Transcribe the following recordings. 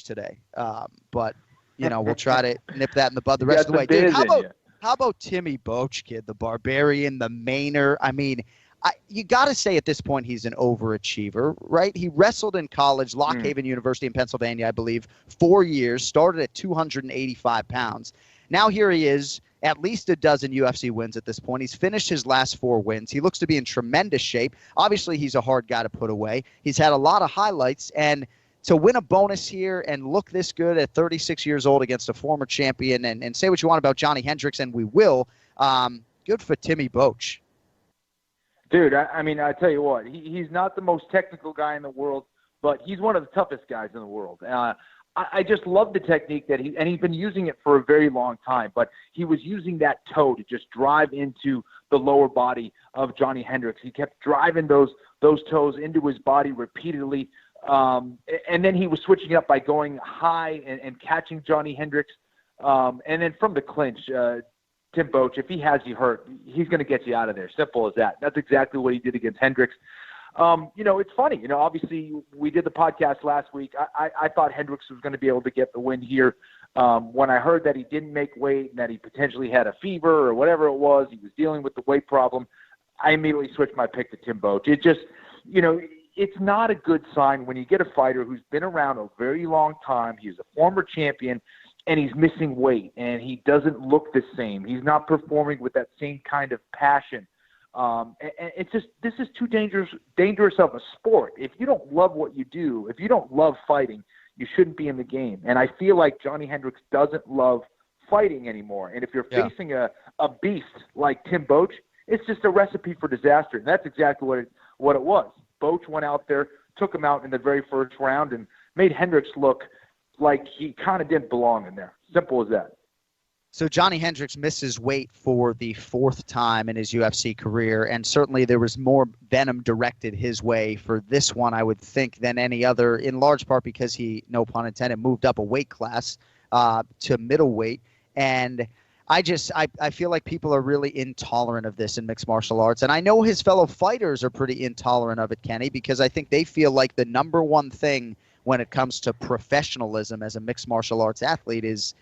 today. But, we'll try to nip that in the bud the rest of the way. Dude, how about Timmy Boach, kid, the barbarian, the Mainer? I mean, you got to say at this point he's an overachiever, right? He wrestled in college, Lock Haven University in Pennsylvania, I believe, 4 years, started at 285 pounds. Now here he is, at least a dozen UFC wins at this point. He's finished his last 4 wins. He looks to be in tremendous shape. Obviously, he's a hard guy to put away. He's had a lot of highlights, and to win a bonus here and look this good at 36 years old against a former champion and say what you want about Johnny Hendricks, and we will, good for Timmy Boach. Dude, I mean, I tell you what, he's not the most technical guy in the world, but he's one of the toughest guys in the world. I just love the technique that he's been using it for a very long time, but he was using that toe to just drive into the lower body of Johnny Hendricks. He kept driving those toes into his body repeatedly, and then he was switching it up by going high and catching Johnny Hendricks, and then from the clinch, Tim Boach, if he has you hurt, he's going to get you out of there. Simple as that. That's exactly what he did against Hendricks. It's funny. Obviously we did the podcast last week. I thought Hendricks was going to be able to get the win here. When I heard that he didn't make weight and that he potentially had a fever or whatever it was, he was dealing with the weight problem, I immediately switched my pick to Tim Boach. It just, it's not a good sign when you get a fighter who's been around a very long time. He's a former champion, and he's missing weight, and he doesn't look the same. He's not performing with that same kind of passion. And it's just, this is too dangerous of a sport. If you don't love what you do, if you don't love fighting, you shouldn't be in the game. And I feel like Johnny Hendricks doesn't love fighting anymore. And if you're facing a beast like Tim Boach, it's just a recipe for disaster. And that's exactly what it was. Boach went out there, took him out in the very first round, and made Hendricks look like he kind of didn't belong in there. Simple as that. So Johnny Hendricks misses weight for the 4th time in his UFC career, and certainly there was more venom directed his way for this one, I would think, than any other, in large part because he, no pun intended, moved up a weight class to middleweight. And I feel like people are really intolerant of this in mixed martial arts. And I know his fellow fighters are pretty intolerant of it, Kenny, because I think they feel like the number one thing when it comes to professionalism as a mixed martial arts athlete is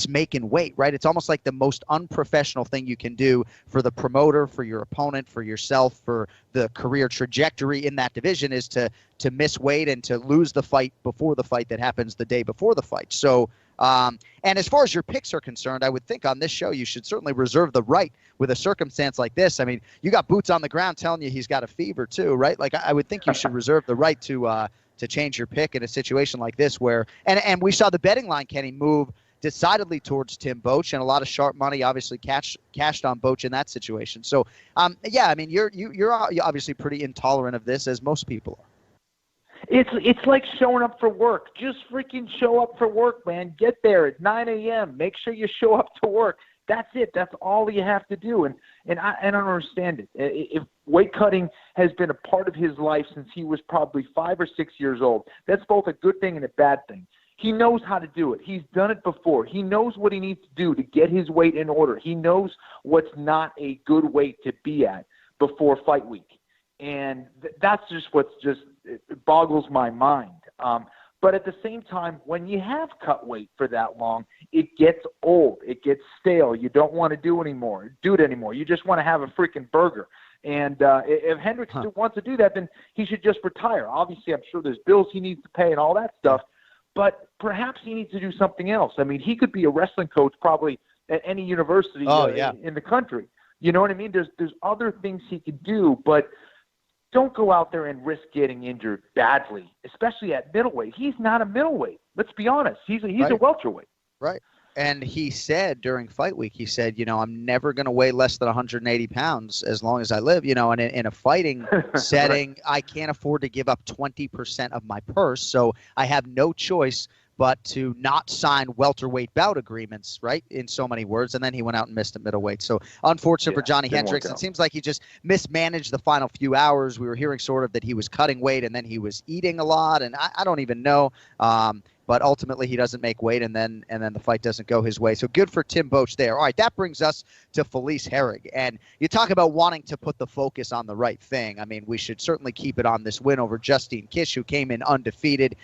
making weight, right? It's almost like the most unprofessional thing you can do for the promoter, for your opponent, for yourself, for the career trajectory in that division is to miss weight and to lose the fight before the fight that happens the day before the fight. So, and as far as your picks are concerned, I would think on this show you should certainly reserve the right with a circumstance like this. I mean, you got boots on the ground telling you he's got a fever too, right? Like I would think you should reserve the right to change your pick in a situation like this where, and we saw the betting line, Kenny, move decidedly towards Tim Boach, and a lot of sharp money obviously cashed on Boach in that situation. So, I mean, you're obviously pretty intolerant of this, as most people are. It's like showing up for work. Just freaking show up for work, man. Get there at 9 a.m. Make sure you show up to work. That's it. That's all you have to do. And I don't understand it. If weight cutting has been a part of his life since he was probably 5 or 6 years old, that's both a good thing and a bad thing. He knows how to do it. He's done it before. He knows what he needs to do to get his weight in order. He knows what's not a good weight to be at before fight week. And that's just it boggles my mind. But at the same time, when you have cut weight for that long, it gets old. It gets stale. You don't want to do it anymore. You just want to have a freaking burger. And if Hendricks wants to do that, then he should just retire. Obviously, I'm sure there's bills he needs to pay and all that stuff. But perhaps he needs to do something else. I mean, he could be a wrestling coach probably at any university in the country. You know what I mean? There's other things he could do, but don't go out there and risk getting injured badly, especially at middleweight. He's not a middleweight. Let's be honest. He's a welterweight. Right. And he said during fight week, I'm never going to weigh less than 180 pounds as long as I live, and in a fighting setting, right. I can't afford to give up 20% of my purse. So I have no choice but to not sign welterweight bout agreements, right, in so many words. And then he went out and missed at middleweight. So unfortunate for Johnny Hendricks. It seems like he just mismanaged the final few hours. We were hearing sort of that he was cutting weight and then he was eating a lot. And I don't even know. But ultimately, he doesn't make weight, and then the fight doesn't go his way. So good for Tim Boach there. All right, that brings us to Felice Herrig. And you talk about wanting to put the focus on the right thing. I mean, we should certainly keep it on this win over Justine Kish, who came in undefeated.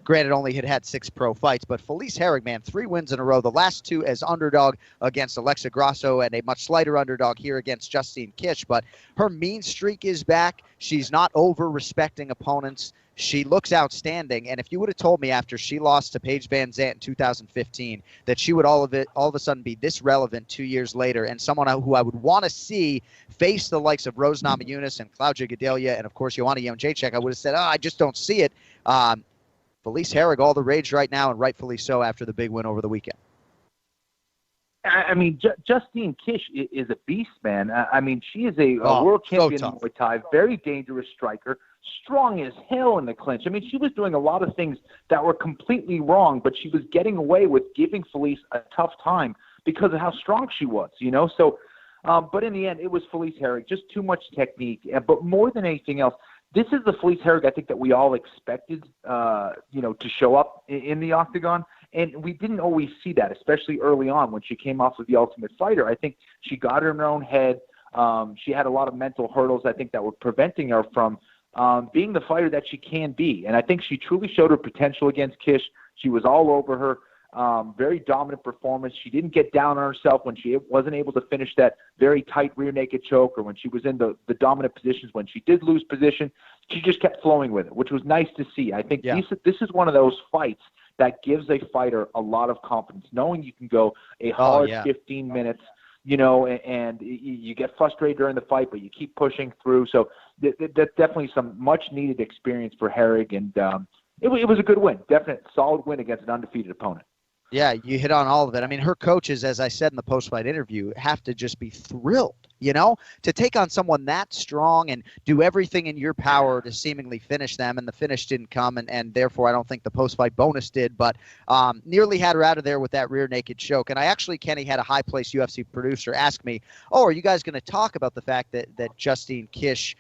Granted, only had 6 pro fights, but Felice Herrig, man, 3 wins in a row. The last 2 as underdog against Alexa Grasso and a much slighter underdog here against Justine Kish. But her mean streak is back. She's not over-respecting opponents. She looks outstanding. And if you would have told me after she lost to Paige Van Zandt in 2015 that she would all of a sudden be this relevant 2 years later and someone who I would want to see face the likes of Rose Namajunas and Claudia Gadelha and, of course, Joanna Jędrzejczyk, I would have said, I just don't see it. Felice Herrig, all the rage right now, and rightfully so after the big win over the weekend. I mean, Justine Kish is a beast, man. I mean, she is a world champion in Muay Thai, very dangerous striker, strong as hell in the clinch. I mean, she was doing a lot of things that were completely wrong, but she was getting away with giving Felice a tough time because of how strong she was, you know? So, but in the end, it was Felice Herrig, just too much technique. But more than anything else, this is the Felice Herrig I think that we all expected, to show up in the octagon. And we didn't always see that, especially early on when she came off of The Ultimate Fighter. I think she got her in her own head. She had a lot of mental hurdles, I think, that were preventing her from being the fighter that she can be. And I think she truly showed her potential against Kish. She was all over her. Very dominant performance. She didn't get down on herself when she wasn't able to finish that very tight rear naked choke, or when she was in the dominant positions. When she did lose position, she just kept flowing with it, which was nice to see. I think this is one of those fights that gives a fighter a lot of confidence, knowing you can go a hard 15 minutes, and you get frustrated during the fight, but you keep pushing through. So that's definitely some much-needed experience for Herrig, and it was a good win, definite solid win against an undefeated opponent. Yeah, you hit on all of it. I mean, her coaches, as I said in the post-fight interview, have to just be thrilled, to take on someone that strong and do everything in your power to seemingly finish them. And the finish didn't come, and therefore I don't think the post-fight bonus did, but nearly had her out of there with that rear naked choke. And I actually, Kenny, had a high-placed UFC producer ask me, are you guys going to talk about the fact that Justine Kish,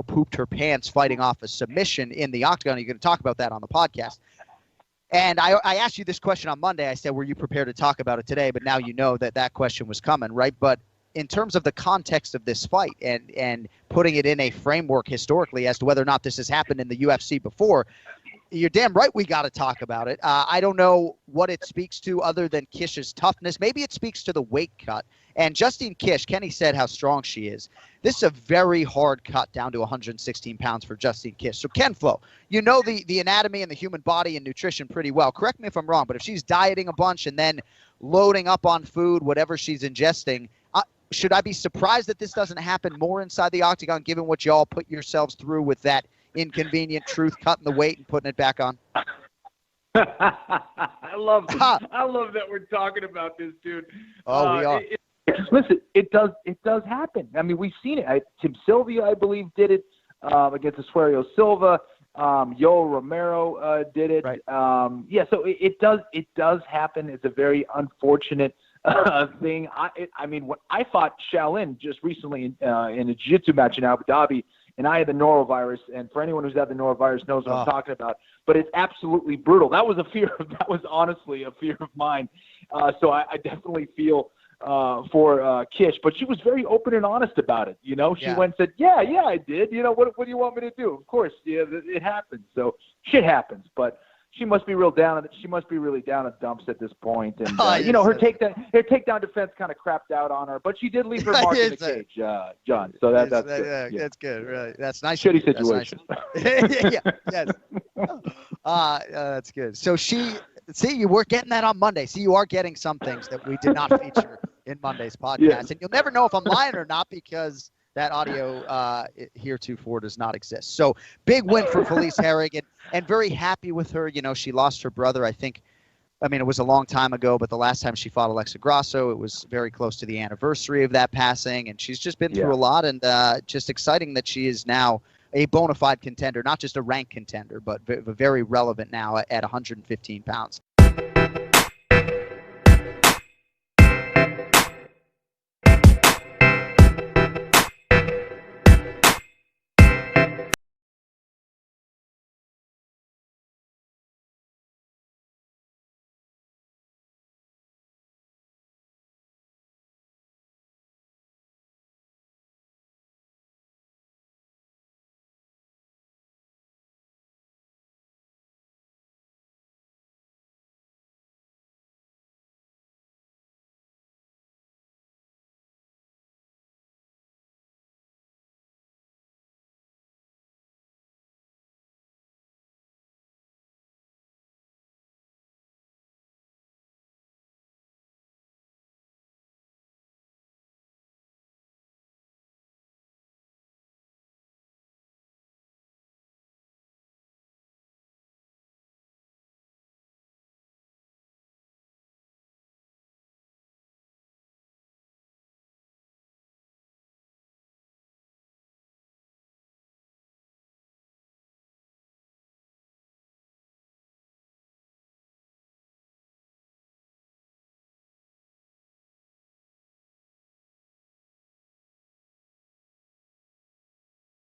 pooped her pants fighting off a submission in the octagon? Are you going to talk about that on the podcast? And I asked you this question on Monday. I said, were you prepared to talk about it today? But now you know that question was coming, right? But in terms of the context of this fight and putting it in a framework historically as to whether or not this has happened in the UFC before, you're damn right we got to talk about it. I don't know what it speaks to other than Kish's toughness. Maybe it speaks to the weight cut. And Justine Kish, Kenny said how strong she is. This is a very hard cut down to 116 pounds for Justine Kish. So, Ken Flo, you know the anatomy and the human body and nutrition pretty well. Correct me if I'm wrong, but if she's dieting a bunch and then loading up on food, whatever she's ingesting, should I be surprised that this doesn't happen more inside the octagon, given what you all put yourselves through with that inconvenient truth, cutting the weight and putting it back on? I love that we're talking about this, dude. Oh, we are. Listen, it does happen. I mean, we've seen it. Tim Sylvia, I believe, did it against Asuero Silva. Yoel Romero did it. Right. So it does happen. It's a very unfortunate thing. I mean, when I fought Shaolin just recently in a jiu-jitsu match in Abu Dhabi, and I had the norovirus, and for anyone who's had the norovirus knows what I'm talking about. But it's absolutely brutal. That was honestly a fear of mine. So I definitely feel for Kish, but she was very open and honest about it. She went and said, yeah, I did. What do you want me to do? Of course, it happens. So shit happens, but she must be really down in the dumps at this point. And her takedown defense kind of crapped out on her, but she did leave her mark in the cage, John. So that's good. Yeah. That's good. Right. That's nice. Shitty situation. Yes. That's good. So you were getting that on Monday. See, you are getting some things that we did not feature in Monday's podcast. Yeah. And you'll never know if I'm lying or not because that audio heretofore does not exist. So big win for Felice Herrig and very happy with her. She lost her brother, it was a long time ago, but the last time she fought Alexa Grasso, it was very close to the anniversary of that passing. And she's just been through a lot, and just exciting that she is now a bona fide contender, not just a ranked contender, but very relevant now at 115 pounds.